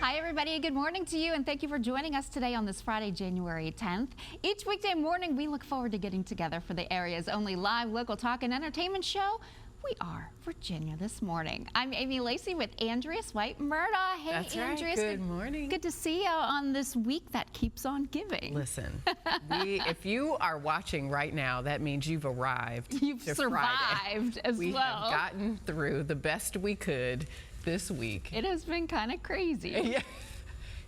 Hi, everybody. Good morning to you, and thank you for joining us today on this Friday, January 10th. Each weekday morning, we look forward to getting together for the area's only live local talk and entertainment show. We are Virginia This Morning. I'm Amy Lacey with Andreas White-Murda. Hey, That's Andreas. Right. Good morning. Good to see you on this week that keeps on giving. Listen, if you are watching right now, that means you've arrived. You've survived as we well. We have gotten through the best we could this week. It has been kind of crazy.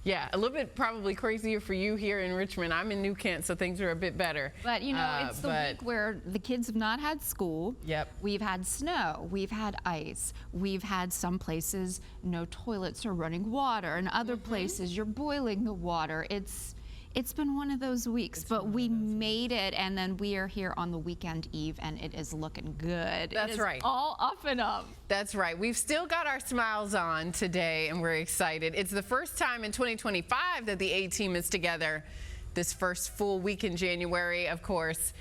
Yeah, a little bit probably crazier for you here in Richmond. I'm in New Kent, so things are a bit better. But you know, it's the week where the kids have not had school. Yep. We've had snow, we've had ice, we've had some places no toilets are running water, and other places you're boiling the water. It's been one of those weeks, but we made it, and then we are here on the weekend eve, and it is looking good. That's right. All up and up. That's right. We've still got our smiles on today, and we're excited. It's the first time in 2025 that the A-Team is together. This first full week in January, of course.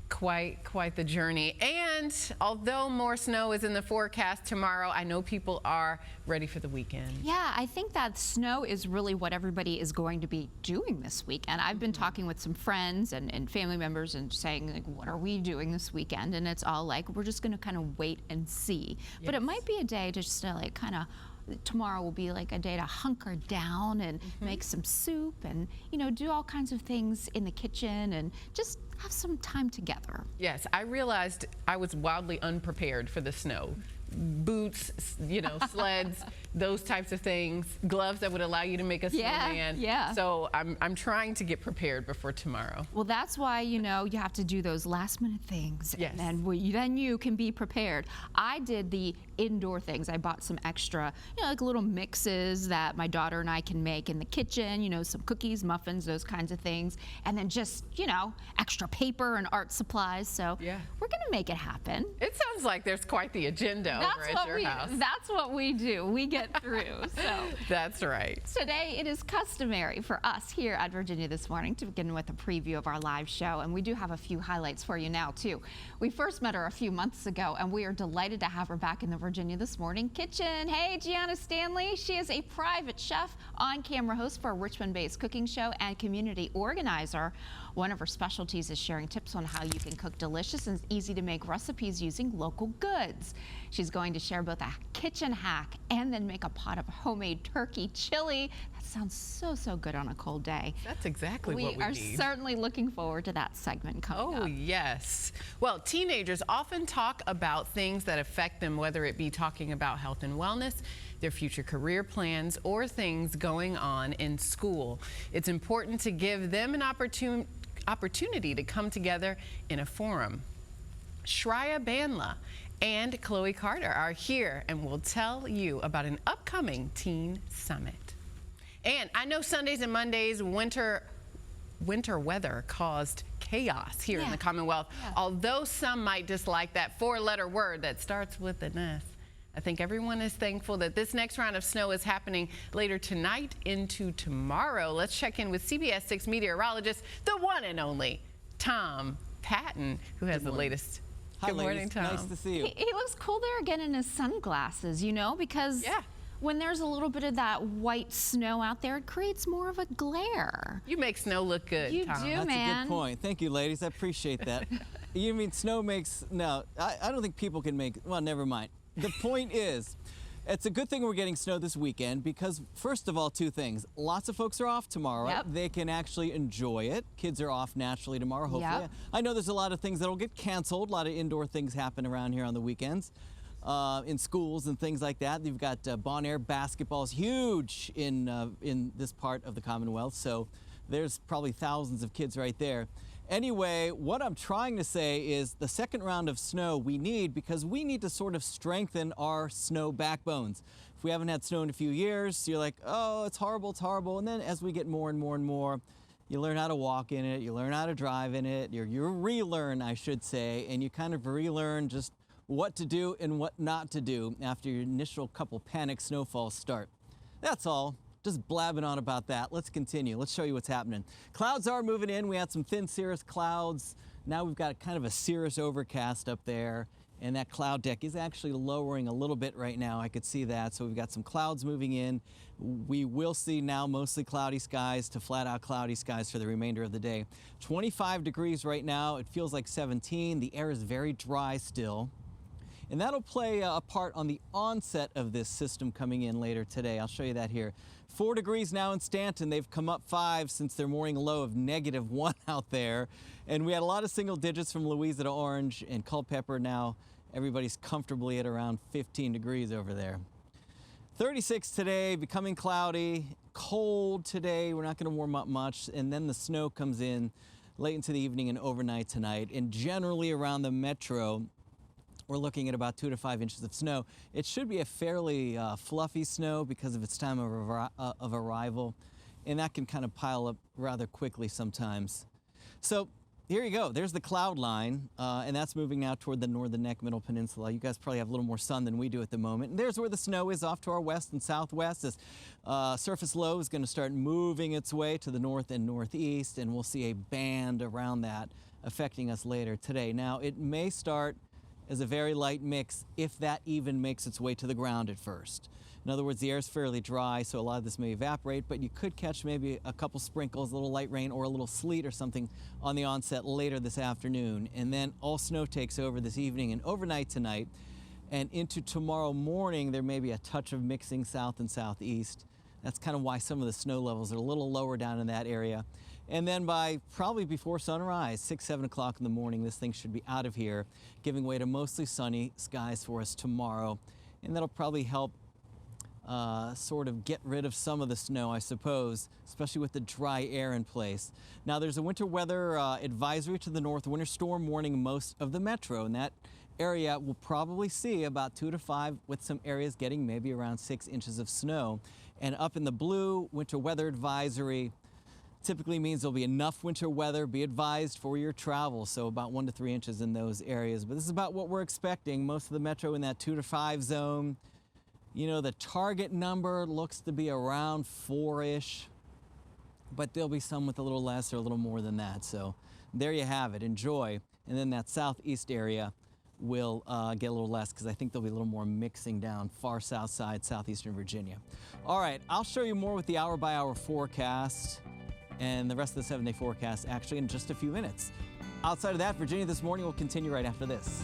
Quite the journey. And although more snow is in the forecast tomorrow, I know people are ready for the weekend. Yeah, I think that snow is really what everybody is going to be doing this weekend. I've been talking with some friends and family members and saying, like, what are we doing this weekend? And it's all like, we're just going to kind of wait and see. Yes. But it might be a day to just like kind of, tomorrow will be like a day to hunker down and make some soup and, you know, do all kinds of things in the kitchen and just have some time together. Yes, I realized I was wildly unprepared for the snow. Boots, you know, sleds, those types of things, gloves that would allow you to make a snowman. Yeah. So I'm trying to get prepared before tomorrow. Well, that's why, you know, you have to do those last minute things. Yes. And then you can be prepared. I did the indoor things. I bought some extra, you know, like little mixes that my daughter and I can make in the kitchen, you know, some cookies, muffins, those kinds of things. And then just, you know, extra paper and art supplies. So we're going to make it happen. It sounds like there's quite the agenda over at your house. That's what we do. We get through. So that's right. Today it is customary for us here at Virginia This Morning to begin with a preview of our live show, and we do have a few highlights for you now too. We first met her a few months ago, and we are delighted to have her back in the Virginia This Morning kitchen. Hey, Gianna Stanley. She is a private chef, on-camera host for a Richmond-based cooking show, and community organizer. One of her specialties is sharing tips on how you can cook delicious and easy-to-make recipes using local goods. She's going to share both a kitchen hack and then make a pot of homemade turkey chili. That sounds so good on a cold day. That's exactly what we need. We are certainly looking forward to that segment coming up. Oh, yes. Well, teenagers often talk about things that affect them, whether it be talking about health and wellness, their future career plans, or things going on in school. It's important to give them an opportunity to come together in a forum. Shreya Bandla and Chloe Carter are here and will tell you about an upcoming teen summit. And I know Sundays and Mondays winter weather caused chaos here in the Commonwealth. Although some might dislike that four-letter word that starts with an S. I think everyone is thankful that this next round of snow is happening later tonight into tomorrow. Let's check in with CBS 6 meteorologist, the one and only Tom Patton, who has the latest. Hi, Good morning, Tom. Nice to see you. He looks cool there again in his sunglasses, you know, because when there's a little bit of that white snow out there, it creates more of a glare. You make snow look good, you Tom. do, That's man. a good point. Thank you, ladies. I appreciate that. You mean snow makes, no, I don't think people can make, well, never mind. The point is, it's a good thing we're getting snow this weekend because, first of all, two things. Lots of folks are off tomorrow. Yep. They can actually enjoy it. Kids are off naturally tomorrow, hopefully. Yep. I know there's a lot of things that'll get canceled. A lot of indoor things happen around here on the weekends. In schools and things like that. You've got Bon Air basketball is huge in this part of the Commonwealth, so there's probably thousands of kids right there. Anyway, what I'm trying to say is the second round of snow we need because we need to sort of strengthen our snow backbones. If we haven't had snow in a few years, you're like, oh, it's horrible. And then as we get more and more, you learn how to walk in it, you learn how to drive in it, you relearn, I should say, and you kind of relearn just what to do and what not to do after your initial couple panic snowfalls start. That's all. Just blabbing on about that. Let's continue. Let's show you what's happening. Clouds are moving in. We had some thin cirrus clouds. Now we've got kind of a cirrus overcast up there. And that cloud deck is actually lowering a little bit right now. I could see that. So we've got some clouds moving in. We will see now mostly cloudy skies to flat out cloudy skies for the remainder of the day. 25 degrees right now. It feels like 17. The air is very dry still. And that'll play a part on the onset of this system coming in later today. I'll show you that here. 4 degrees now in Stanton. They've come up 5 since their morning low of -1 out there. And we had a lot of single digits from Louisa to Orange and Culpeper. Now everybody's comfortably at around 15 degrees over there. 36 today, becoming cloudy, cold today. We're not going to warm up much. And then the snow comes in late into the evening and overnight tonight. And generally around the metro, we're looking at about 2 to 5 inches of snow. It should be a fairly fluffy snow because of its time of arrival, and that can kind of pile up rather quickly sometimes. So here you go. There's the cloud line, and that's moving now toward the northern neck, middle peninsula. You guys probably have a little more sun than we do at the moment. And there's where the snow is off to our west and southwest. This surface low is going to start moving its way to the north and northeast, and we'll see a band around that affecting us later today. Now, it may start as a very light mix, if that even makes its way to the ground at first. In other words, the air is fairly dry, so a lot of this may evaporate, but you could catch maybe a couple sprinkles, a little light rain or a little sleet or something on the onset later this afternoon. And then all snow takes over this evening and overnight tonight. And into tomorrow morning, there may be a touch of mixing south and southeast. That's kind of why some of the snow levels are a little lower down in that area. And then by probably before sunrise, 6, 7 o'clock in the morning, this thing should be out of here, giving way to mostly sunny skies for us tomorrow. And that'll probably help sort of get rid of some of the snow, I suppose, especially with the dry air in place. Now, there's a winter weather advisory to the north, winter storm warning most of the metro, and that area will probably see about 2 to 5, with some areas getting maybe around 6 inches of snow. And up in the blue, winter weather advisory typically means there'll be enough winter weather. Be advised for your travel, so about 1 to 3 inches in those areas. But this is about what we're expecting. Most of the metro in that 2 to 5 zone. You know, the target number looks to be around 4-ish, but there'll be some with a little less or a little more than that. So there you have it. Enjoy. And then that southeast area will get a little less because I think there'll be a little more mixing down far south side, southeastern Virginia. All right, I'll show you more with the hour-by-hour forecast and the rest of the 7-day forecast actually in just a few minutes. Outside of that, Virginia This Morning will continue right after this.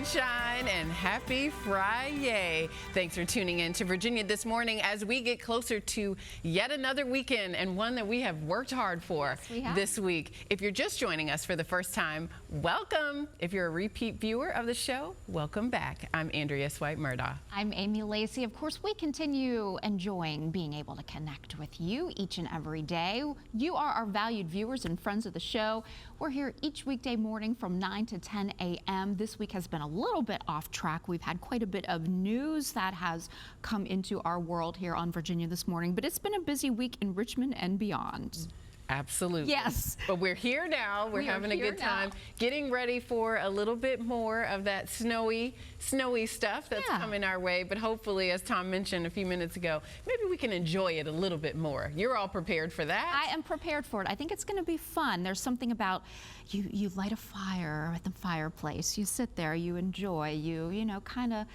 Sunshine and happy Friday. Thanks for tuning in to Virginia This Morning as we get closer to yet another weekend and one that we have worked hard for this week. If you're just joining us for the first time, welcome. If you're a repeat viewer of the show, welcome back. I'm Andrea Swipe-Murdaugh. I'm Amy Lacey. Of course, we continue enjoying being able to connect with you each and every day. You are our valued viewers and friends of the show. We're here each weekday morning from 9 to 10 a.m. This week has been a little bit off track. We've had quite a bit of news that has come into our world here on Virginia This Morning, but it's been a busy week in Richmond and beyond. Absolutely. Yes. But we're here now. We're having a good time, getting ready for a little bit more of that snowy stuff that's coming our way. But hopefully, as Tom mentioned a few minutes ago, maybe we can enjoy it a little bit more. You're all prepared for that? I am prepared for it. I think it's going to be fun. There's something about you light a fire at the fireplace. You sit there, you enjoy, you know, kind of.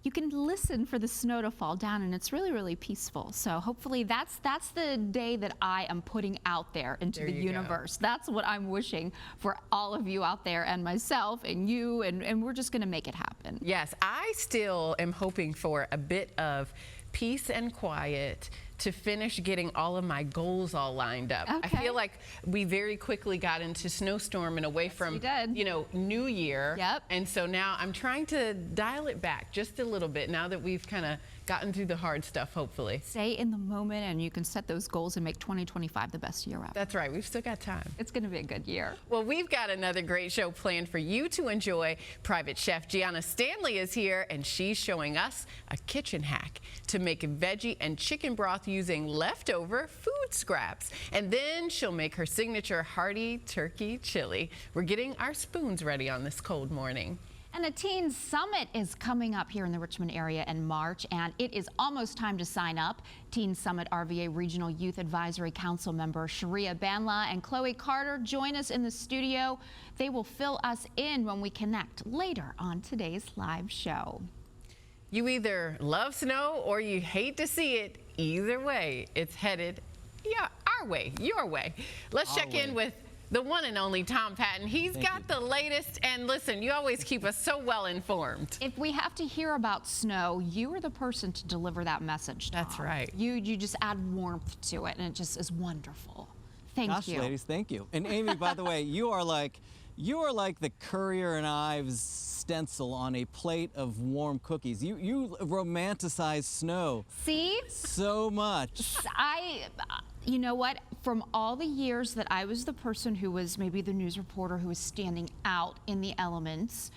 You can listen for the snow to fall down, and it's really, really peaceful. So hopefully that's the day that I am putting out there into the universe. That's what I'm wishing for all of you out there and myself and you, and we're just gonna make it happen. Yes, I still am hoping for a bit of peace and quiet to finish getting all of my goals all lined up. I Okay. feel like we very quickly got into snowstorm and away from, we did. you know, New Year. Yep. And so now I'm trying to dial it back just a little bit now that we've kind of gotten through the hard stuff, hopefully. Stay in the moment, and you can set those goals and make 2025 the best year ever. That's right. We've still got time. It's going to be a good year. Well, we've got another great show planned for you to enjoy. Private Chef Gianna Stanley is here, and she's showing us a kitchen hack to make veggie and chicken broth using leftover food scraps. And then she'll make her signature hearty turkey chili. We're getting our spoons ready on this cold morning. And a teen summit is coming up here in the Richmond area in March, and it is almost time to sign up. Teen Summit RVA Regional Youth Advisory Council member Sharia Banla and Chloe Carter join us in the studio. They will fill us in when we connect later on today's live show. You either love snow or you hate to see it. Either way, it's headed our way, your way. Let's check in with the one and only Tom Patton. He's got the latest, and listen, you always keep us so well informed. If we have to hear about snow, you are the person to deliver that message, Tom. That's right. You just add warmth to it, and it just is wonderful. Thank you. Gosh, ladies, thank you. And Amy, by the way, you are like the Courier and Ives stencil on a plate of warm cookies. You romanticize snow. See? So much. You know what? From all the years that I was the person who was maybe the news reporter who was standing out in the elements,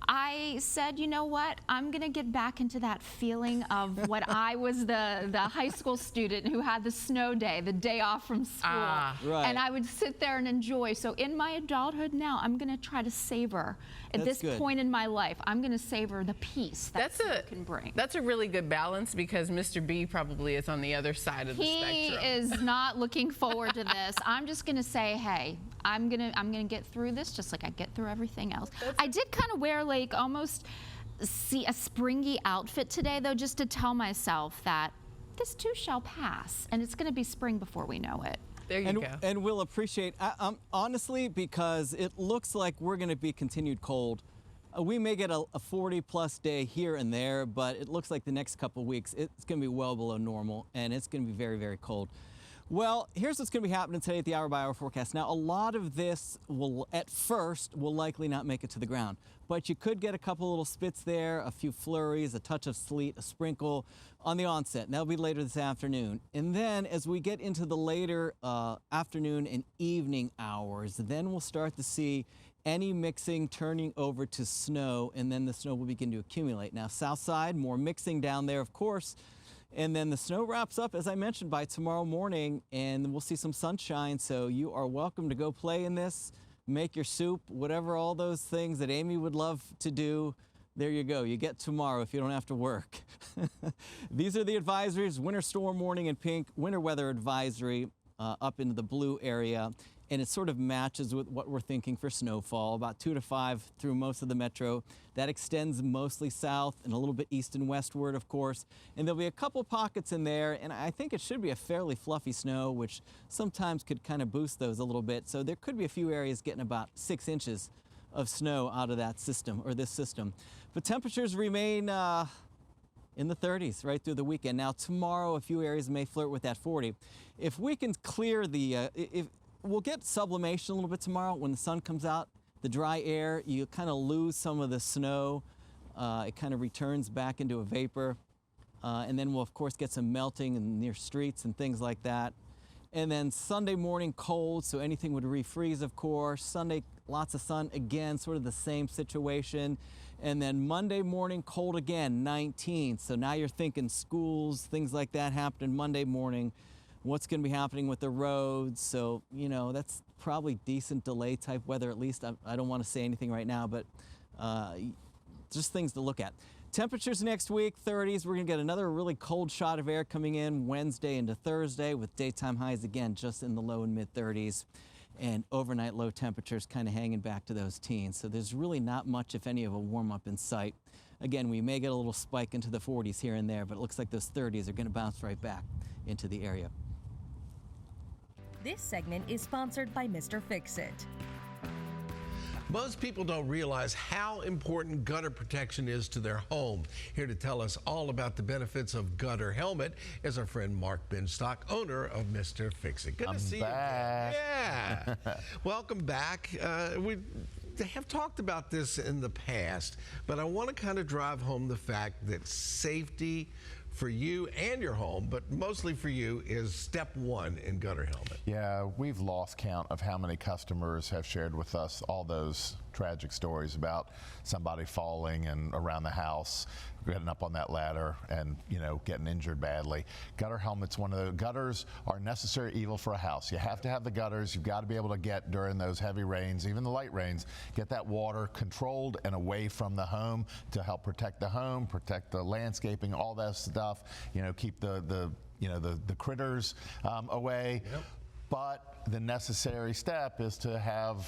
I said, you know what? I'm going to get back into that feeling of what I was the high school student who had the snow day, the day off from school. Right. And I would sit there and enjoy. So in my adulthood now, I'm going to try to savor at this point in my life. I'm going to savor the peace that snow can bring. That's a really good balance, because Mr. B probably is on the other side of the spectrum. He is not looking forward to this. I'm just going to say, hey, I'm gonna get through this just like I get through everything else. I did kind of wear like almost a springy outfit today, though, just to tell myself that this too shall pass, and it's going to be spring before we know it. There you go. And we'll appreciate, honestly, because it looks like we're going to be continued cold. We may get a 40-plus day here and there, but it looks like the next couple of weeks it's going to be well below normal, and it's going to be very, very cold. Well, here's what's going to be happening today at the hour-by-hour forecast. Now, a lot of this will likely not make it to the ground, but you could get a couple little spits there, a few flurries, a touch of sleet, a sprinkle on the onset. And that'll be later this afternoon. And then as we get into the later afternoon and evening hours, then we'll start to see any mixing turning over to snow, and then the snow will begin to accumulate. Now, south side, more mixing down there, of course. And then the snow wraps up, as I mentioned, by tomorrow morning, and we'll see some sunshine. So you are welcome to go play in this, make your soup, whatever, all those things that Amy would love to do. There you go. You get tomorrow if you don't have to work. These are the advisories: winter storm warning in pink, winter weather advisory up into the blue area. And it sort of matches with what we're thinking for snowfall, about 2 to 5 through most of the metro. That extends mostly south and a little bit east and westward, of course. And there'll be a couple pockets in there, and I think it should be a fairly fluffy snow, which sometimes could kind of boost those a little bit. So there could be a few areas getting about 6 inches of snow out of that system, or this system. But temperatures remain in the 30s right through the weekend. Now, tomorrow, a few areas may flirt with that 40. If we can clear the, we'll get sublimation a little bit tomorrow when the sun comes out. The dry air, you kind of lose some of the snow. It kind of returns back into a vapor. And then we'll, of course, get some melting in near streets and things like that. And then Sunday morning, cold, so anything would refreeze, of course. Sunday, lots of sun, again, sort of the same situation. And then Monday morning, cold again, 19. So now you're thinking schools, things like that happening Monday morning. What's going to be happening with the roads? So, you know, that's probably decent delay type weather, at least. I don't want to say anything right now, but just things to look at. Temperatures next week, 30s. We're going to get another really cold shot of air coming in Wednesday into Thursday, with daytime highs again just in the low and mid 30s, and overnight low temperatures kind of hanging back to those teens. So there's really not much, if any, of a warm up in sight. Again, we may get a little spike into the 40s here and there, but it looks like those 30s are going to bounce right back into the area. This segment is sponsored by Mr. Fix-It. Most people don't realize how important gutter protection is to their home. Here to tell us all about the benefits of Gutter Helmet is our friend Mark Binstock, owner of Mr. Fix-It. Good to see back. you again. Yeah. Welcome back. We have talked about this in the past, but I want to kind of drive home the fact that safety for you and your home, but mostly for you, is step one in Gutter Helmet. Yeah, we've lost count of how many customers have shared with us all those tragic stories about somebody falling and around the house, getting up on that ladder and, you know, getting injured badly. Gutter helmets, one of the gutters are necessary evil for a house. You have to have the gutters. You've got to be able to get during those heavy rains, even the light rains, get that water controlled and away from the home to help protect the home, protect the landscaping, all that stuff, you know, keep the critters away. Yep. But the necessary step is to have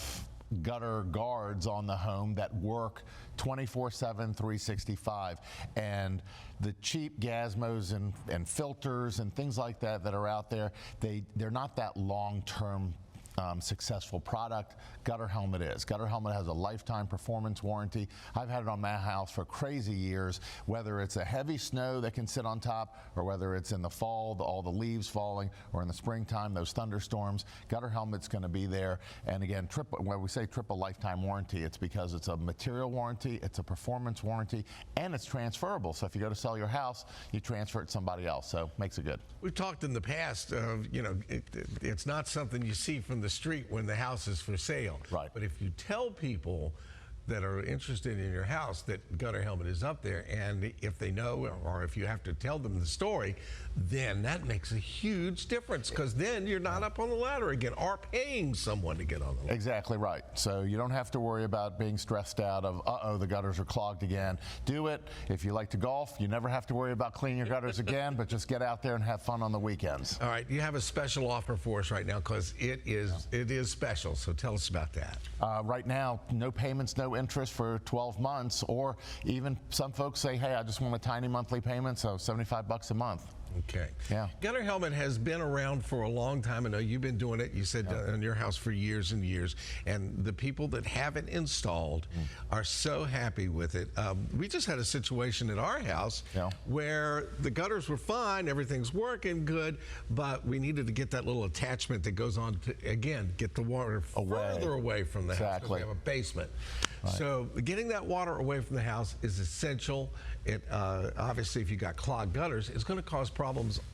gutter guards on the home that work 24/7, 365. And the cheap Gazmos and filters and things like that that are out there, they're not that long-term successful product. Gutter Helmet is. Gutter Helmet has a lifetime performance warranty. I've had it on my house for crazy years, whether it's a heavy snow that can sit on top or whether it's in the fall, all the leaves falling, or in the springtime, those thunderstorms. Gutter Helmet's going to be there. And again, when we say triple lifetime warranty, it's because it's a material warranty, it's a performance warranty, and it's transferable. So if you go to sell your house, you transfer it to somebody else. So makes it good. We've talked in the past of, you know, it's not something you see from the street when the house is for sale. Right. But if you tell people that are interested in your house that Gutter Helmet is up there, and if they know, or if you have to tell them the story, then that makes a huge difference, because then you're not up on the ladder again or paying someone to get on the ladder. Exactly right. So you don't have to worry about being stressed out of, uh-oh, the gutters are clogged again. Do it. If you like to golf, you never have to worry about cleaning your gutters again, but just get out there and have fun on the weekends. All right, you have a special offer for us right now, because it is special, so tell us about that. Right now, no payments, no interest for 12 months, or even some folks say, hey, I just want a tiny monthly payment, so $75 a month. Okay. Yeah. Gutter Helmet has been around for a long time. I know you've been doing it, you said, in your house for years and years. And the people that have it installed are so happy with it. We just had a situation at our house where the gutters were fine, everything's working good, but we needed to get that little attachment that goes on to, again, get the water further away from the house, because we have a basement. Right. So getting that water away from the house is essential. It obviously, if you got clogged gutters, it's going to cause problems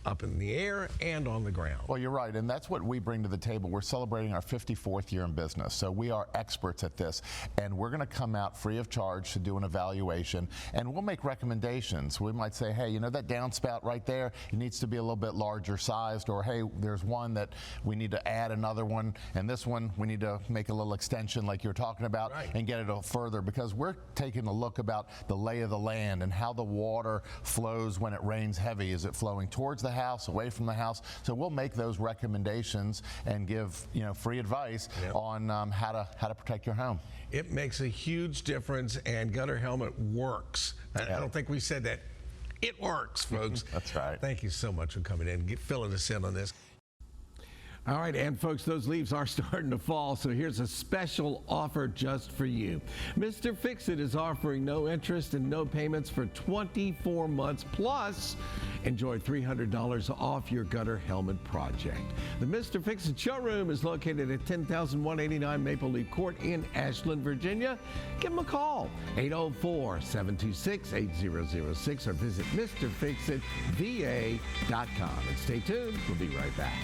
up in the air and on the ground. Well, you're right, and that's what we bring to the table. We're celebrating our 54th year in business, so we are experts at this, and we're going to come out free of charge to do an evaluation, and we'll make recommendations. We might say, hey, you know, that downspout right there, it needs to be a little bit larger sized, or hey, there's one that we need to add another one, and this one we need to make a little extension like you're talking about, and get it a further, because we're taking a look about the lay of the land and how the water flows when it rains heavy. Is it flowing towards the house, away from the house? So we'll make those recommendations and give, you know, free advice on how to protect your home. It makes a huge difference, and Gutter Helmet works. I don't think we said that. It works, folks. That's right. Thank you so much for coming in and filling us in on this. All right, and folks, those leaves are starting to fall, so here's a special offer just for you. Mr. Fix-It is offering no interest and no payments for 24 months, plus enjoy $300 off your Gutter Helmet project. The Mr. Fix-It showroom is located at 10,189 Maple Leaf Court in Ashland, Virginia. Give them a call, 804-726-8006, or visit MrFixItVA.com. And stay tuned, we'll be right back.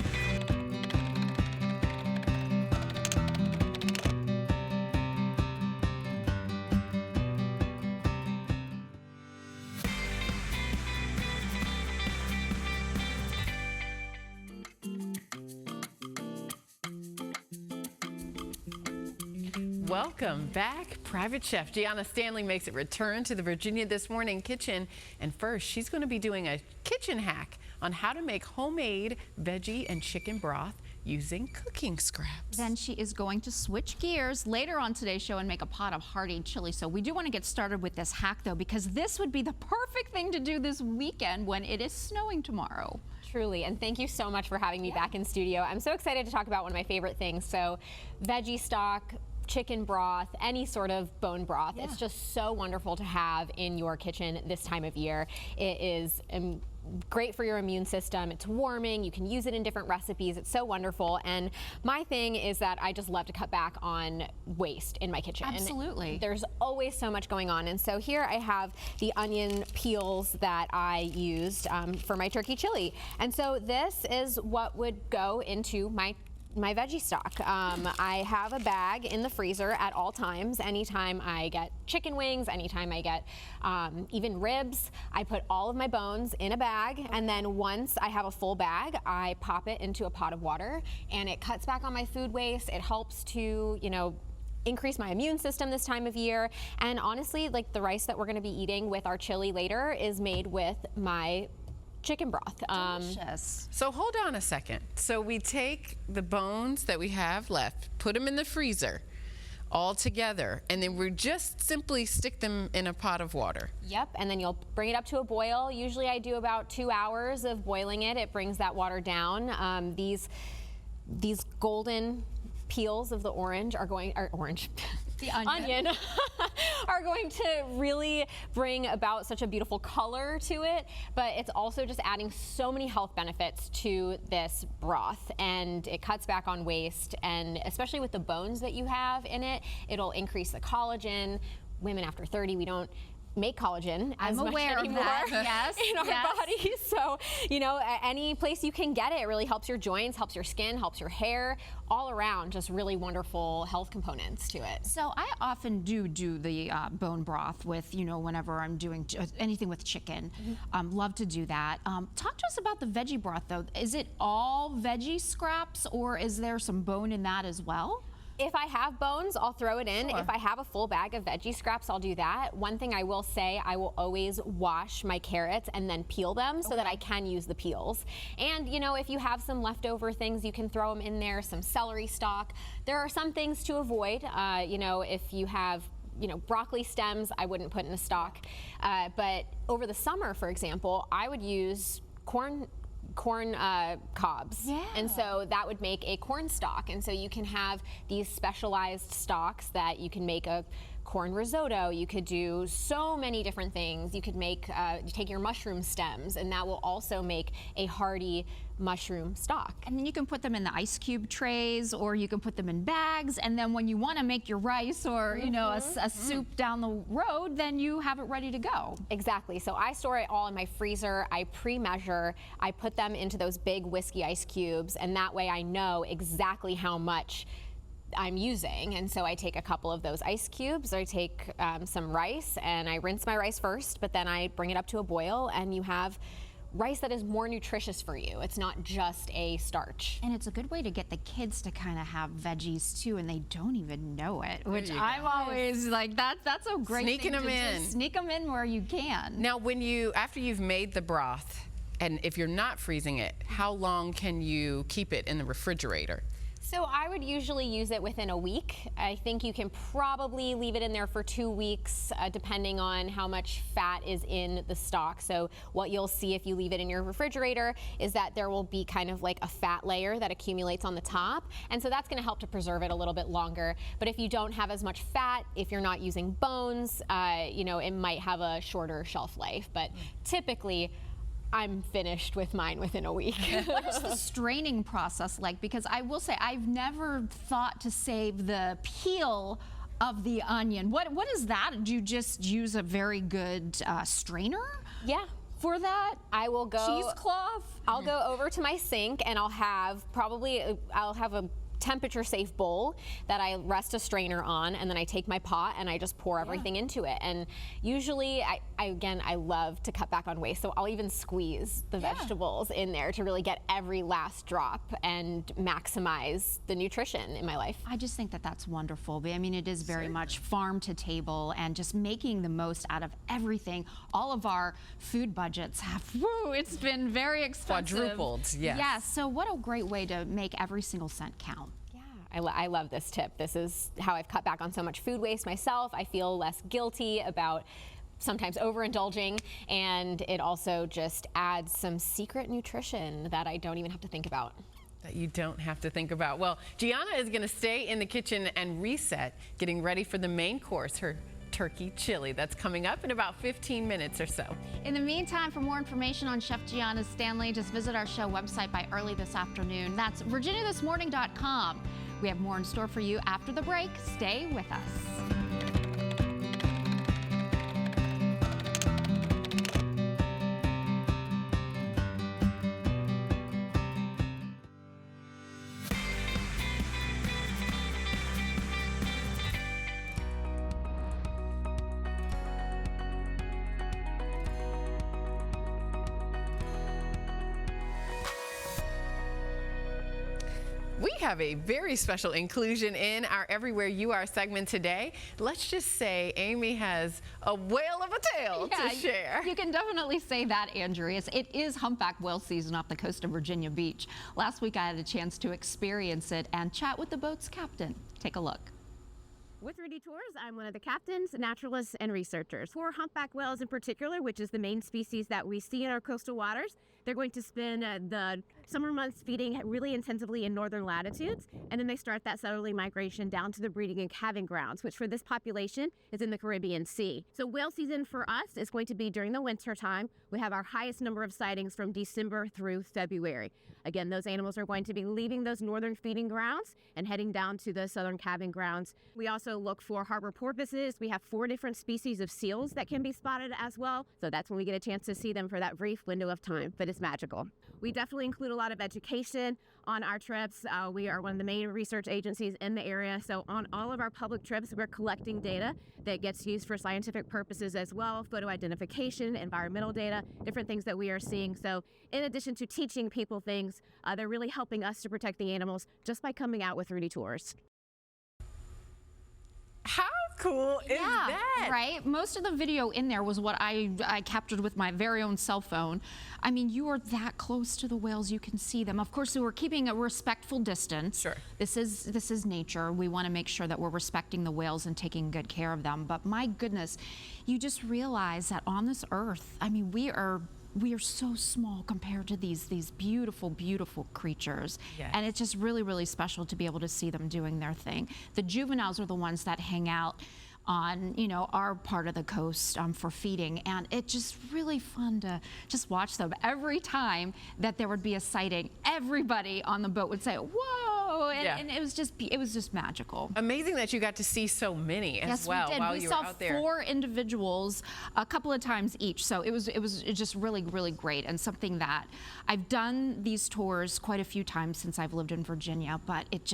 Welcome back. Private Chef Gianna Stanley makes a return to the Virginia This Morning kitchen. And first, she's going to be doing a kitchen hack on how to make homemade veggie and chicken broth using cooking scraps. Then she is going to switch gears later on today's show and make a pot of hearty chili. So we do want to get started with this hack, though, because this would be the perfect thing to do this weekend when it is snowing tomorrow. Truly, and thank you so much for having me back in studio. I'm so excited to talk about one of my favorite things. So veggie stock, chicken broth, any sort of bone broth. It's just so wonderful to have in your kitchen this time of year. It is great for your immune system. It's warming. You can use it in different recipes. It's so wonderful. And my thing is that I just love to cut back on waste in my kitchen. Absolutely. There's always so much going on. And so here I have the onion peels that I used for my turkey chili. And so this is what would go into my veggie stock. I have a bag in the freezer at all times. Anytime I get chicken wings, anytime I get even ribs, I put all of my bones in a bag, and then once I have a full bag, I pop it into a pot of water, and it cuts back on my food waste. It helps to, increase my immune system this time of year. And honestly, like the rice that we're gonna be eating with our chili later is made with my chicken broth. Delicious. So hold on a second. So we take the bones that we have left, put them in the freezer all together, and then we just simply stick them in a pot of water. Yep, and then you'll bring it up to a boil. Usually I do about 2 hours of boiling it. It brings that water down. These golden peels of the orange are going, the onion are going to really bring about such a beautiful color to it, but it's also just adding so many health benefits to this broth, and it cuts back on waste, and especially with the bones that you have in it, it'll increase the collagen. Women after 30, we don't make collagen as much anymore in our bodies. So, any place you can get it, it really helps your joints, helps your skin, helps your hair, all around, just really wonderful health components to it. So I often do the bone broth with, whenever I'm doing anything with chicken. Love to do that. Talk to us about the veggie broth though. Is it all veggie scraps, or is there some bone in that as well? If I have bones, I'll throw it in. Sure. If I have a full bag of veggie scraps, I'll do that. One thing I will say, I will always wash my carrots and then peel them so that I can use the peels. And if you have some leftover things, you can throw them in there, some celery stalk. There are some things to avoid. If you have broccoli stems, I wouldn't put in a stock. But over the summer, for example, I would use corn cobs. Yeah. And so that would make a corn stalk. And so you can have these specialized stalks that you can make a corn risotto. You could do so many different things. You could make, take your mushroom stems, and that will also make a hearty mushroom stock. And then you can put them in the ice cube trays, or you can put them in bags, and then when you want to make your rice or a soup down the road, then you have it ready to go. Exactly. So I store it all in my freezer. I pre-measure. I put them into those big whiskey ice cubes, and that way I know exactly how much I'm using. And so I take a couple of those ice cubes, I take some rice, and I rinse my rice first, but then I bring it up to a boil, and you have rice that is more nutritious for you. It's not just a starch. And it's a good way to get the kids to kind of have veggies too, and they don't even know it, which I'm always like, that's a great Sneaking thing them to in. Just sneak them in where you can. Now, after you've made the broth, and if you're not freezing it, how long can you keep it in the refrigerator? So I would usually use it within a week. I think you can probably leave it in there for 2 weeks, depending on how much fat is in the stock. So what you'll see if you leave it in your refrigerator is that there will be kind of like a fat layer that accumulates on the top. And so that's gonna help to preserve it a little bit longer. But if you don't have as much fat, if you're not using bones, it might have a shorter shelf life. But typically, I'm finished with mine within a week. What is the straining process like? Because I will say, I've never thought to save the peel of the onion. What is that? Do you just use a very good strainer? Yeah. For that? I will go cheesecloth? I'll go over to my sink, and I'll have a temperature safe bowl that I rest a strainer on, and then I take my pot and I just pour everything into it. And usually I love to cut back on waste, so I'll even squeeze the vegetables in there to really get every last drop and maximize the nutrition in my life. I just think that that's wonderful. I mean, it is very much farm to table and just making the most out of everything. All of our food budgets have, it's been very expensive. Quadrupled, yes. Yes, so what a great way to make every single cent count. I love this tip. This is how I've cut back on so much food waste myself. I feel less guilty about sometimes overindulging, and it also just adds some secret nutrition that I don't even have to think about. that you don't have to think about. Well, Gianna is going to stay in the kitchen and reset, getting ready for the main course, her turkey chili. That's coming up in about 15 minutes or so. In the meantime, for more information on Chef Gianna Stanley, just visit our show website by early this afternoon. That's virginiathismorning.com. We have more in store for you after the break. Stay with us. We have a very special inclusion in our Everywhere You Are segment today. Let's just say Amy has a whale of a tale to share. You can definitely say that, Andrea. It is humpback whale season off the coast of Virginia Beach. Last week I had a chance to experience it and chat with the boat's captain. Take a look. With Rudy Tours, I'm one of the captains, naturalists, and researchers. For humpback whales in particular, which is the main species that we see in our coastal waters, they're going to spend the summer months feeding really intensively in northern latitudes, and then they start that southerly migration down to the breeding and calving grounds, which for this population is in the Caribbean Sea. So whale season for us is going to be during the winter time. We have our highest number of sightings from December through February. Again, those animals are going to be leaving those northern feeding grounds and heading down to the southern calving grounds. We also look for harbor porpoises. We have 4 different species of seals that can be spotted as well. So that's when we get a chance to see them for that brief window of time, but it's magical. We definitely include a lot of education on our trips. We are one of the main research agencies in the area. So on all of our public trips, we're collecting data that gets used for scientific purposes as well, photo identification, environmental data, different things that we are seeing. So in addition to teaching people things, they're really helping us to protect the animals just by coming out with Rudy Tours. How cool is that? Right? Most of the video in there was what I captured with my very own cell phone. I mean, you are that close to the whales, you can see them. Of course, we're keeping a respectful distance. Sure. This is nature. We want to make sure that we're respecting the whales and taking good care of them. But my goodness, you just realize that on this earth, I mean, we are so small compared to these beautiful, beautiful creatures. Yes. And it's just really, really special to be able to see them doing their thing. The juveniles are the ones that hang out on, our part of the coast for feeding. And it's just really fun to just watch them. Every time that there would be a sighting, everybody on the boat would say, whoa, and it was just magical. Amazing that you got to see so many as well while you were out there. We saw 4 individuals a couple of times each, so it was just really, really great, and something that I've done these tours quite a few times since I've lived in Virginia, but it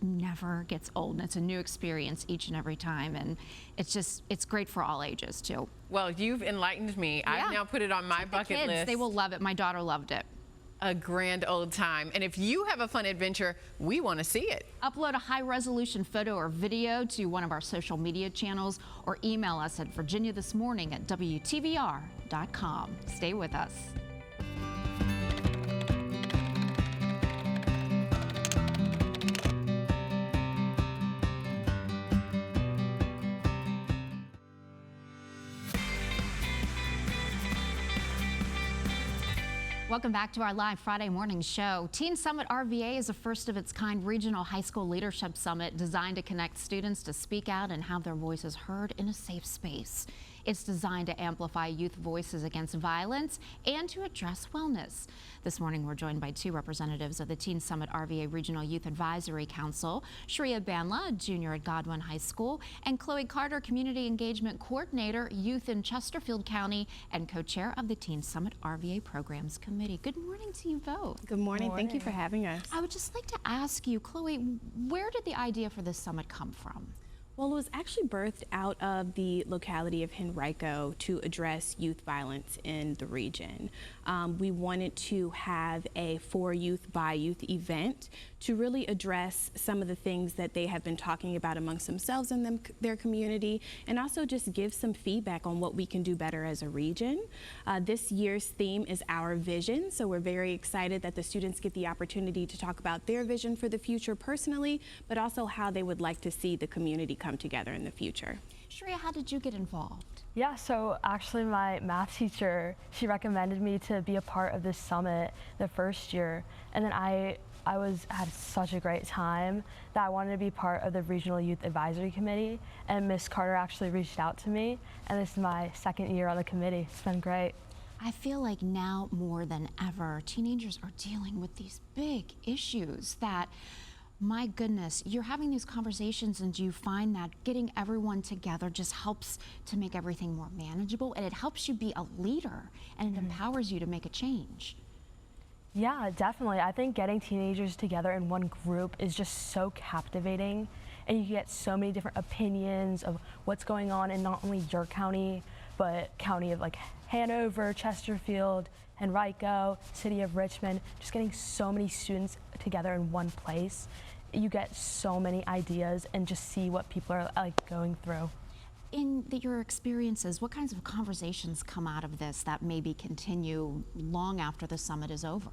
never gets old, and it's a new experience each and every time, and it's great for all ages too. Well, you've enlightened me. Yeah. I've now put it on my bucket list. They will love it. My daughter loved it. A grand old time. And if you have a fun adventure, we want to see it. Upload a high-resolution photo or video to one of our social media channels or email us at virginiathismorning@wtvr.com. Stay with us. Welcome back to our live Friday morning show. Teen Summit RVA is a first-of-its-kind regional high school leadership summit designed to connect students to speak out and have their voices heard in a safe space. It's designed to amplify youth voices against violence and to address wellness. This morning, we're joined by 2 representatives of the Teen Summit RVA Regional Youth Advisory Council, Shreya Banla, a junior at Godwin High School, and Chloe Carter, Community Engagement Coordinator, Youth in Chesterfield County, and co-chair of the Teen Summit RVA Programs Committee. Good morning to you both. Good morning. Thank you for having us. I would just like to ask you, Chloe, where did the idea for this summit come from? Well, it was actually birthed out of the locality of Henrico to address youth violence in the region. We wanted to have a For Youth by Youth event to really address some of the things that they have been talking about amongst themselves and their community, and also just give some feedback on what we can do better as a region. This year's theme is Our Vision, so we're very excited that the students get the opportunity to talk about their vision for the future personally, but also how they would like to see the community come together in the future. Shreya, how did you get involved? Yeah, so actually my math teacher, she recommended me to be a part of this summit the first year, and then I had such a great time that I wanted to be part of the Regional Youth Advisory Committee, and Miss Carter actually reached out to me, and this is my second year on the committee. It's been great. I feel like now more than ever, teenagers are dealing with these big issues that, my goodness, you're having these conversations, and do you find that getting everyone together just helps to make everything more manageable, and it helps you be a leader, and it empowers you to make a change? Yeah, definitely. I think getting teenagers together in one group is just so captivating, and you get so many different opinions of what's going on in not only your county, but county of like Hanover, Chesterfield, Henrico, city of Richmond. Just getting so many students together in one place, you get so many ideas and just see what people are like going through. In your experiences, what kinds of conversations come out of this that maybe continue long after the summit is over?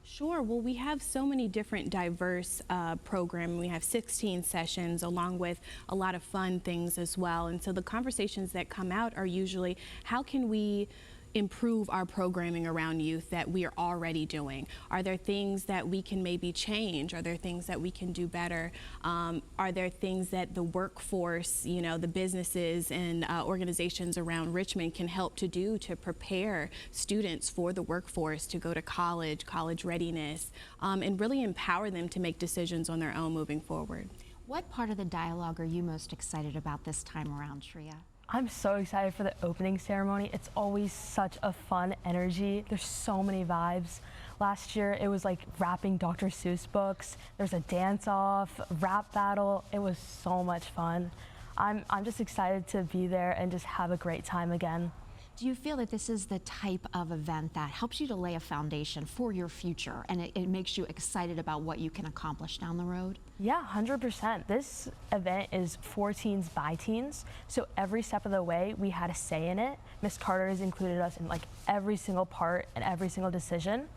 Sure. Well, we have so many different diverse programs. We have 16 sessions along with a lot of fun things as well. And so the conversations that come out are usually, how can we improve our programming around youth that we are already doing? Are there things that we can maybe change? Are there things that we can do better? Are there things that the workforce, you know, the businesses and organizations around Richmond can help to do to prepare students for the workforce, to go to college, college readiness, and really empower them to make decisions on their own moving forward? What part of the dialogue are you most excited about this time around, Shreya? I'm so excited for the opening ceremony. It's always such a fun energy. There's so many vibes. Last year it was like rapping Dr. Seuss books. There's a dance-off, rap battle. It was so much fun. I'm just excited to be there and just have a great time again. Do you feel that this is the type of event that helps you to lay a foundation for your future, and it makes you excited about what you can accomplish down the road? Yeah, 100%. This event is for teens by teens, so every step of the way we had a say in it. Miss Carter has included us in like every single part and every single decision.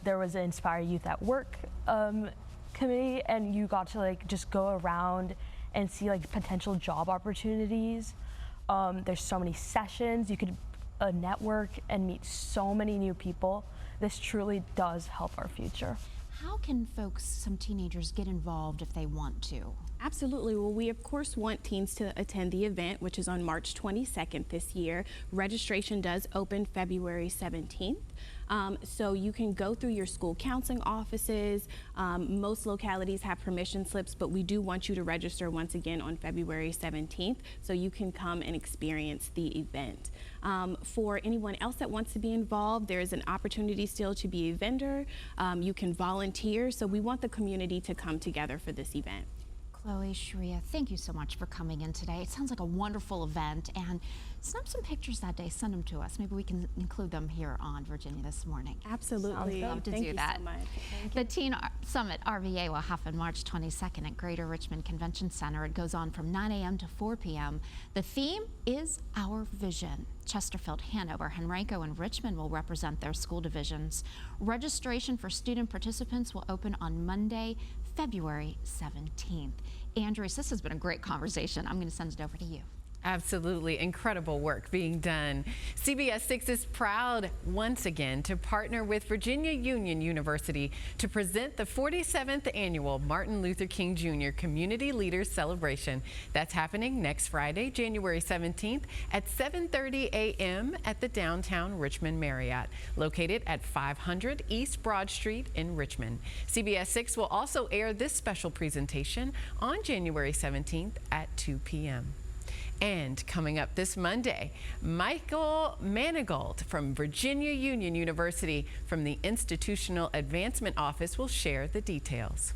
There was an Inspire Youth at Work committee, and you got to like just go around and see like potential job opportunities. There's so many sessions. You could network and meet so many new people. This truly does help our future. How can folks, some teenagers, get involved if they want to? Absolutely. Well, we of course want teens to attend the event, which is on March 22nd this year. Registration does open February 17th. So you can go through your school counseling offices. Most localities have permission slips, but we do want you to register once again on February 17th so you can come and experience the event. For anyone else that wants to be involved, there is an opportunity still to be a vendor. You can volunteer, so we want the community to come together for this event. Chloe, Shreya, thank you so much for coming in today. It sounds like a wonderful event, and snap some pictures that day, send them to us. Maybe we can include them here on Virginia This Morning. Absolutely. Love to Thank do you that. so much. The Teen Summit RVA will happen March 22nd at Greater Richmond Convention Center. It goes on from 9 a.m. to 4 p.m. The theme is Our Vision. Chesterfield, Hanover, Henrico, and Richmond will represent their school divisions. Registration for student participants will open on Monday, February 17th. Andres, this has been a great conversation. I'm going to send it over to you. Absolutely incredible work being done. CBS 6 is proud once again to partner with Virginia Union University to present the 47th annual Martin Luther King Jr. Community Leaders Celebration. That's happening next Friday, January 17th at 7:30 a.m. at the downtown Richmond Marriott, located at 500 East Broad Street in Richmond. CBS 6 will also air this special presentation on January 17th at 2 p.m. And coming up this Monday, Michael Manigault from Virginia Union University from the Institutional Advancement Office will share the details.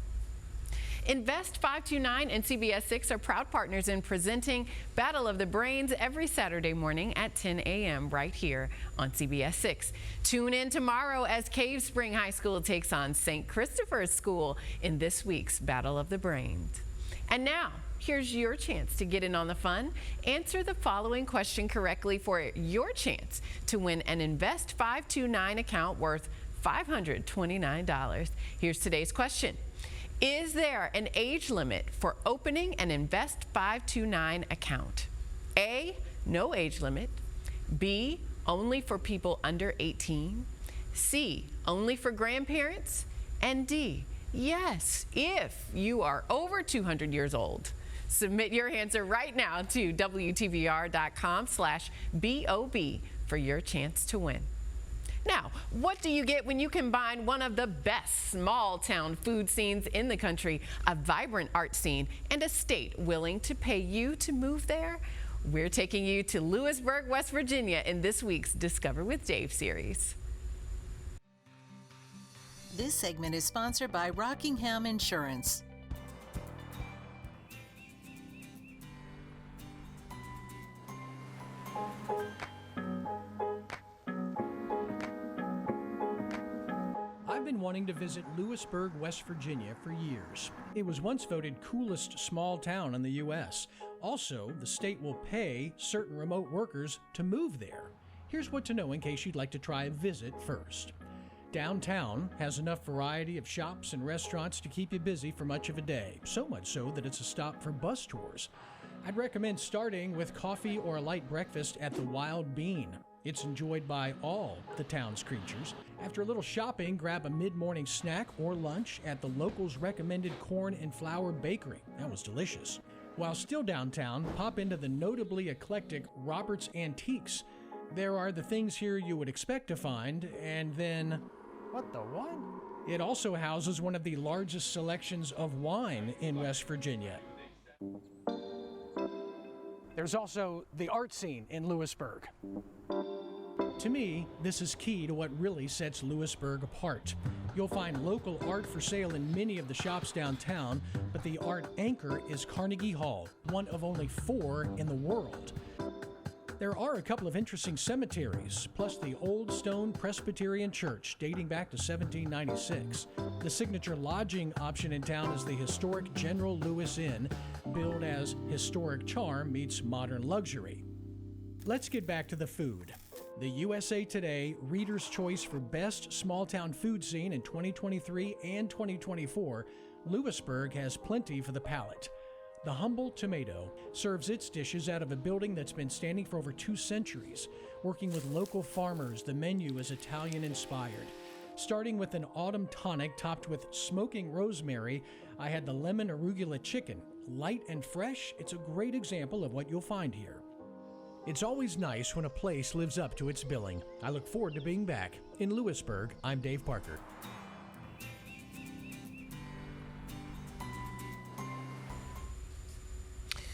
Invest 529 and CBS 6 are proud partners in presenting Battle of the Brains every Saturday morning at 10 a.m. right here on CBS 6. Tune in tomorrow as Cave Spring High School takes on St. Christopher's School in this week's Battle of the Brains. And now, here's your chance to get in on the fun. Answer the following question correctly for your chance to win an Invest 529 account worth $529. Here's today's question. Is there an age limit for opening an Invest 529 account? A, no age limit. B, only for people under 18. C, only for grandparents. And D, yes, if you are over 200 years old. Submit your answer right now to wtvr.com/BOB for your chance to win. Now, what do you get when you combine one of the best small town food scenes in the country, a vibrant art scene, and a state willing to pay you to move there? We're taking you to Lewisburg, West Virginia in this week's Discover with Dave series. This segment is sponsored by Rockingham Insurance. I've been wanting to visit Lewisburg, West Virginia for years. It was once voted coolest small town in the U.S. Also, the state will pay certain remote workers to move there. Here's what to know in case you'd like to try a visit first. Downtown has enough variety of shops and restaurants to keep you busy for much of a day, so much so that it's a stop for bus tours. I'd recommend starting with coffee or a light breakfast at the Wild Bean. It's enjoyed by all the town's creatures. After a little shopping, grab a mid-morning snack or lunch at the locals' recommended corn and flour bakery. That was delicious. While still downtown, pop into the notably eclectic Robert's Antiques. There are the things here you would expect to find, and then... What the what? It also houses one of the largest selections of wine in West Virginia. There's also the art scene in Lewisburg. To me, this is key to what really sets Lewisburg apart. You'll find local art for sale in many of the shops downtown, but the art anchor is Carnegie Hall, one of only 4 in the world. There are a couple of interesting cemeteries, plus the Old Stone Presbyterian Church dating back to 1796. The signature lodging option in town is the historic General Lewis Inn, billed as historic charm meets modern luxury. Let's get back to the food. The USA Today Reader's Choice for Best Small Town Food Scene in 2023 and 2024, Lewisburg has plenty for the palate. The Humble Tomato serves its dishes out of a building that's been standing for over 2 centuries. Working with local farmers, the menu is Italian-inspired. Starting with an autumn tonic topped with smoking rosemary, I had the lemon arugula chicken. Light and fresh, it's a great example of what you'll find here. It's always nice when a place lives up to its billing. I look forward to being back. In Lewisburg, I'm Dave Parker.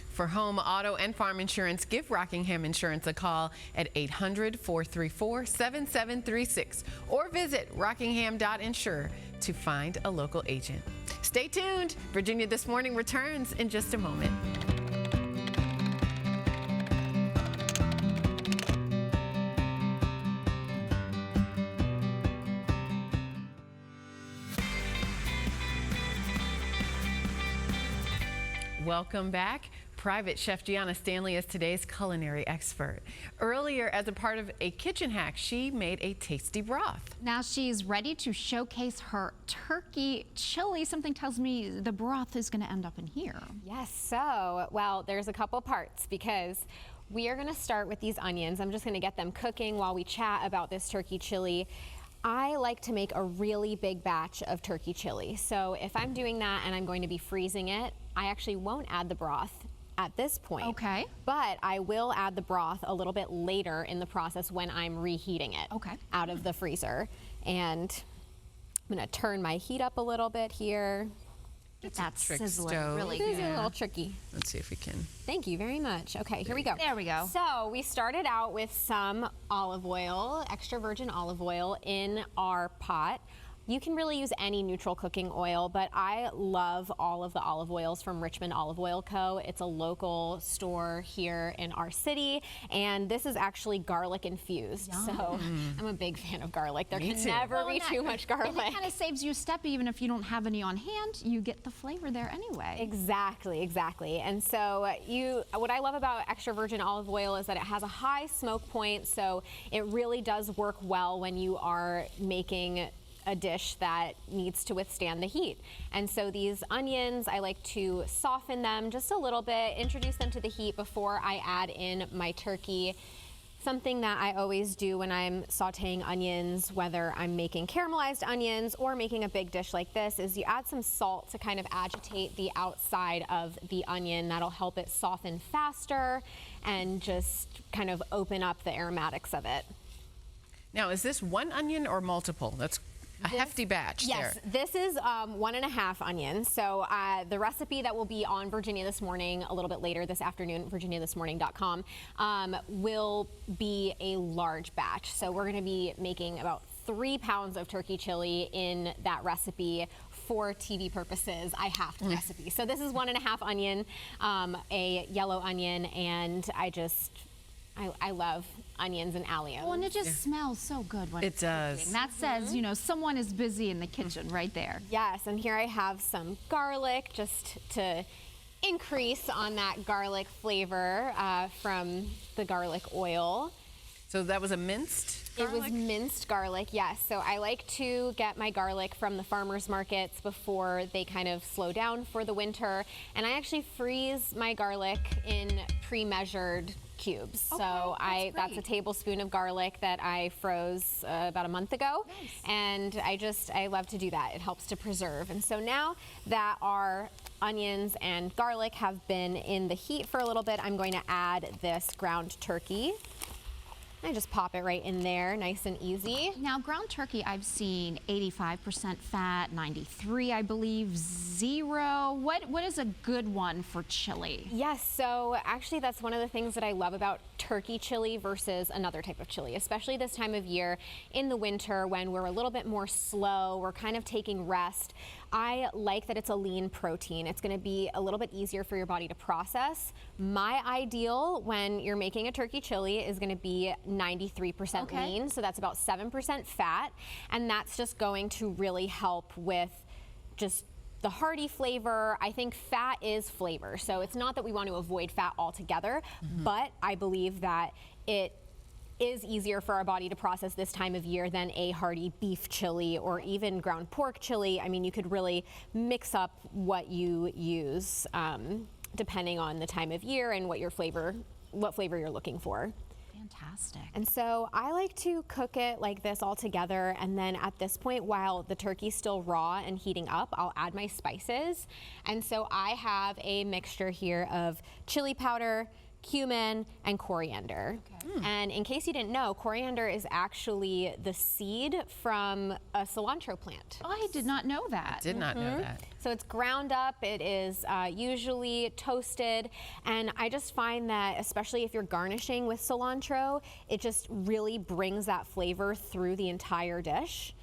For home, auto, and farm insurance, give Rockingham Insurance a call at 800-434-7736 or visit rockingham.insure to find a local agent. Stay tuned. Virginia This Morning returns in just a moment. Welcome back. Private Chef Gianna Stanley is today's culinary expert. Earlier, as a part of a kitchen hack, she made a tasty broth. Now she's ready to showcase her turkey chili. Something tells me the broth is going to end up in here. Yes, so, well, there's a couple parts because we are going to start with these onions. I'm just going to get them cooking while we chat about this turkey chili. I like to make a really big batch of turkey chili. So if I'm doing that and I'm going to be freezing it, I actually won't add the broth at this point. Okay. But I will add the broth a little bit later in the process when I'm reheating it out of the freezer. And I'm gonna turn my heat up a little bit here. Get that trick sizzling stove. really It is good. a little tricky. Let's see if we can. Thank you very much. Okay, here we go. There we go. So we started out with some olive oil, extra virgin olive oil in our pot. You can really use any neutral cooking oil, but I love all of the olive oils from Richmond Olive Oil Co. It's a local store here in our city, and this is actually garlic infused. Yum. So I'm a big fan of garlic. There Me can too. never be too much garlic. And it kind of saves you a step, even if you don't have any on hand. You get the flavor there anyway. Exactly, exactly. And so what I love about extra virgin olive oil is that it has a high smoke point, so it really does work well when you are making a dish that needs to withstand the heat. And so these onions, I like to soften them just a little bit, introduce them to the heat before I add in my turkey. Something that I always do when I'm sauteing onions, whether I'm making caramelized onions or making a big dish like this, is you add some salt to kind of agitate the outside of the onion. That'll help it soften faster and just kind of open up the aromatics of it. Now, is this one onion or multiple? That's a hefty batch there. Yes, this is 1.5 onions. So the recipe that will be on Virginia This Morning a little bit later this afternoon, virginiathismorning.com, will be a large batch. So we're going to be making about 3 pounds of turkey chili in that recipe. For TV purposes, I have the recipe. So this is 1.5 onion, a yellow onion, and I love onions and alliums. Oh, and it just smells so good when it it's does. cooking. That says, you know, someone is busy in the kitchen right there. Yes, and here I have some garlic just to increase on that garlic flavor from the garlic oil. So that was a minced garlic? It was minced garlic, yes. So I like to get my garlic from the farmers markets before they kind of slow down for the winter. And I actually freeze my garlic in pre-measured cubes. Okay, so that's a great. tablespoon of garlic that I froze about a month ago. Nice. And I love to do that. It helps to preserve. And so now that our onions and garlic have been in the heat for a little bit, I'm going to add this ground turkey. I just pop it right in there, nice and easy. Now, ground turkey, I've seen 85% fat, 93, I believe, 0. What is a good one for chili? Yes, so actually that's one of the things that I love about turkey chili versus another type of chili, especially this time of year in the winter when we're a little bit more slow, we're kind of taking rest. I like that it's a lean protein. It's going to be a little bit easier for your body to process. My ideal when you're making a turkey chili is going to be 93% lean, so that's about 7% fat, and that's just going to really help with just the hearty flavor. I think fat is flavor, so it's not that we want to avoid fat altogether, but I believe that it is easier for our body to process this time of year than a hearty beef chili or even ground pork chili. I mean, you could really mix up what you use depending on the time of year and what flavor you're looking for. Fantastic. And so I like to cook it like this all together, and then at this point, while the turkey's still raw and heating up, I'll add my spices. And so I have a mixture here of chili powder, cumin, and coriander. And in case you didn't know, coriander is actually the seed from a cilantro plant. Oh, I did not know that. Did not know that. So it's ground up, it is usually toasted, and I just find that, especially if you're garnishing with cilantro, it just really brings that flavor through the entire dish.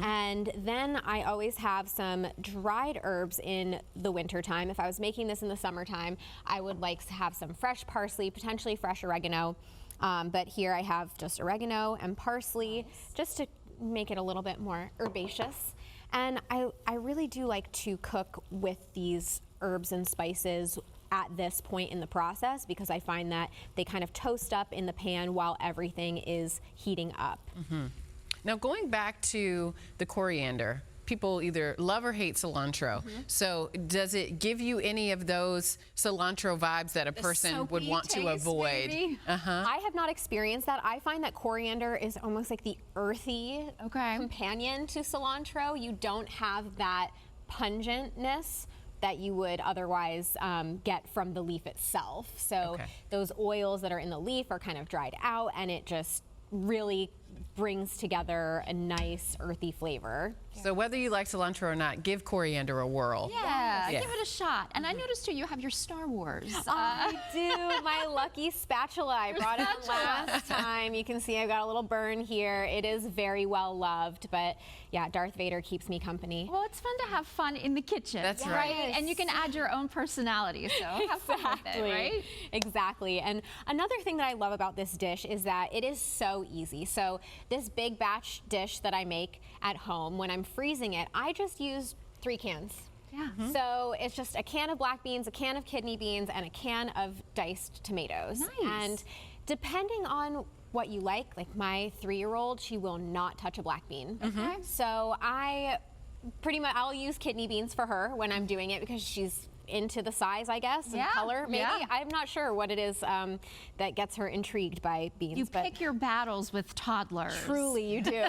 And then I always have some dried herbs in the wintertime. If I was making this in the summertime, I would like to have some fresh parsley, potentially fresh oregano. But here I have just oregano and parsley, just to make it a little bit more herbaceous. And I really do like to cook with these herbs and spices at this point in the process because I find that they kind of toast up in the pan while everything is heating up. Now, going back to the coriander, people either love or hate cilantro. So does it give you any of those cilantro vibes that a person would want to avoid? I have not experienced that. I find that coriander is almost like the earthy companion to cilantro. You don't have that pungentness that you would otherwise get from the leaf itself. So those oils that are in the leaf are kind of dried out, and it just really brings together a nice earthy flavor. So whether you like cilantro or not, give coriander a whirl. Yeah, give it a shot. And I noticed too, you have your Star Wars. I do. My lucky spatula. I brought it in last time. You can see I've got a little burn here. It is very well loved, but yeah, Darth Vader keeps me company. Well, it's fun to have fun in the kitchen. That's right. And you can add your own personality, so have fun with it, right? Exactly. And another thing that I love about this dish is that it is so easy. So this big batch dish that I make at home, when I'm freezing it, I just use 3 cans. Yeah. So it's just a can of black beans, a can of kidney beans, and a can of diced tomatoes. Nice. And depending on what you like my 3-year-old, she will not touch a black bean. Okay. So I'll use kidney beans for her when I'm doing it because she's into the size, I guess, and color, maybe. Yeah. I'm not sure what it is that gets her intrigued by beans. You pick your battles with toddlers. Truly, you do.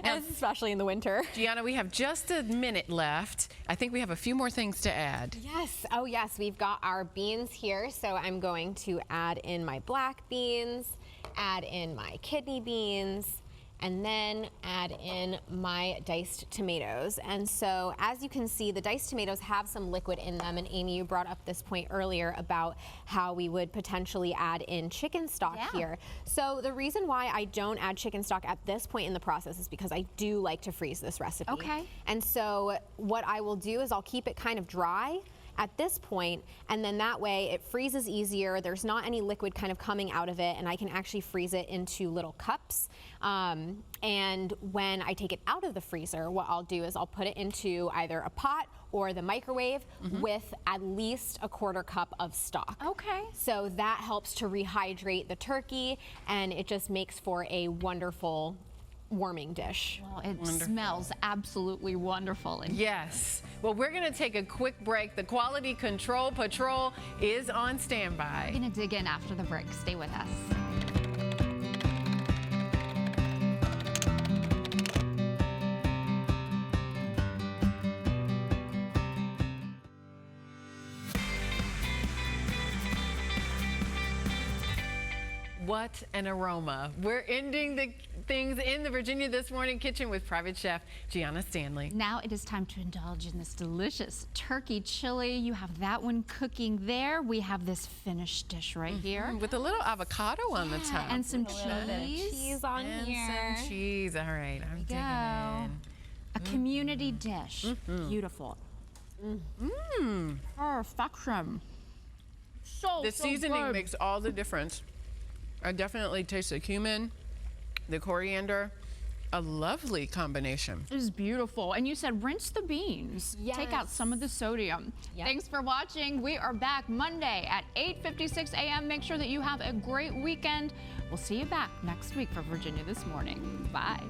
And especially in the winter. Gianna, we have just a minute left. I think we have a few more things to add. Yes. Oh, yes. We've got our beans here. So I'm going to add in my black beans, add in my kidney beans, and then add in my diced tomatoes. And so as you can see, the diced tomatoes have some liquid in them. And Amy, you brought up this point earlier about how we would potentially add in chicken stock here. So the reason why I don't add chicken stock at this point in the process is because I do like to freeze this recipe. Okay. And so what I will do is I'll keep it kind of dry at this point, and then that way it freezes easier. There's not any liquid kind of coming out of it, and I can actually freeze it into little cups. And when I take it out of the freezer, what I'll do is I'll put it into either a pot or the microwave with at least a 1/4 cup of stock. Okay. So that helps to rehydrate the turkey, and it just makes for a wonderful warming dish. Well, it smells absolutely wonderful. And Yes. Well, we're going to take a quick break. The Quality Control Patrol is on standby. we're going to dig in after the break. Stay with us. What an aroma. We're ending the things in the Virginia This Morning kitchen with private chef Gianna Stanley. Now it is time to indulge in this delicious turkey chili. You have that one cooking there. We have this finished dish right here. With a little avocado on the top. And some cheese. Cheese on And here. some cheese. All right, I'm digging in. A community dish. Beautiful. Perfection. The seasoning makes all the difference. I definitely taste the cumin, the coriander, a lovely combination. It is beautiful. And you said rinse the beans. Take out some of the sodium. Yep. Thanks for watching. We are back Monday at 8:56 a.m. Make sure that you have a great weekend. We'll see you back next week for Virginia This Morning. Bye.